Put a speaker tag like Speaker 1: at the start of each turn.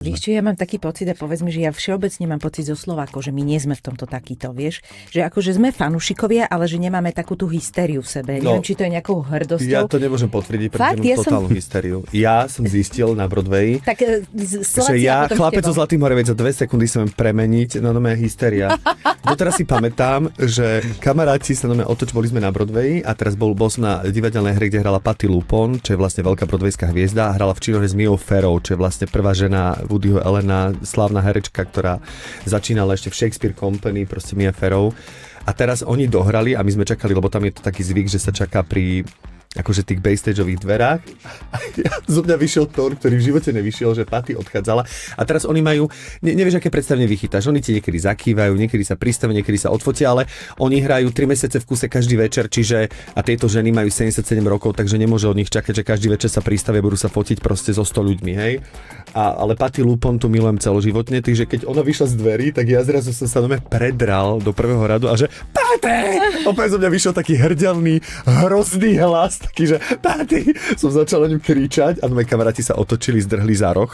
Speaker 1: Víš čo, ja mám taký pocit a povedz mi, že ja všeobecne mám pocit zo Slovákov, že my nie sme v tomto takýto, vieš? Že akože sme fanúšikovia, ale že nemáme takú tú hystériu v sebe. No, neviem, či to je nejakou hrdosťou.
Speaker 2: Ja to nemôžem potvrdiť, pretože mám totálnu hystériu. Ja som zistil na Broadway, že ja, chlapec zo Zlatých Moraviec, za 2 sekundy sa viem premeniť na nové hysteria. Doteraz si pamätám, že kamaráti sa boli sme na Broadway a teraz bol som na divadelnej hre, kde hrala Patti Lupone, čo je vlastne veľká broadwayská hviezda, a hrala v činohre s Miou Farrow, čo je vlastne prvá žena Woodyho Allena, slávna herečka, ktorá začínala ešte v Shakespeare Company, proste Mia Farrow. A teraz oni dohrali a my sme čakali, lebo tam je to taký zvyk, že sa čaká pri akože tých backstageových dverách. A zo mňa vyšiel tón, ktorý v živote nevyšiel, že Patti odchádzala. A teraz oni majú, nevieš, aké predstavenie vychytáš. Oni ti niekedy zakývajú, niekedy sa pristavia, niekedy sa odfotia, ale oni hrajú 3 mesiace v kuse každý večer, čiže a tieto ženy majú 77 rokov, takže nemôže od nich čakať, že každý večer sa pristavia, budú sa fotiť proste so 100 ľuďmi, hej. Ale Patti Lupone tu milujem celoživotne, takže keď ona vyšla z dverí, tak ja zrazu som sa predral do prvého radu a že Patti! Opäť zo mňa vyšiel taký hrdelný, hrozný hlas, taký, že Patti! Som začal na ňu kričať a moji kamaráti sa otočili, zdrhli za roh.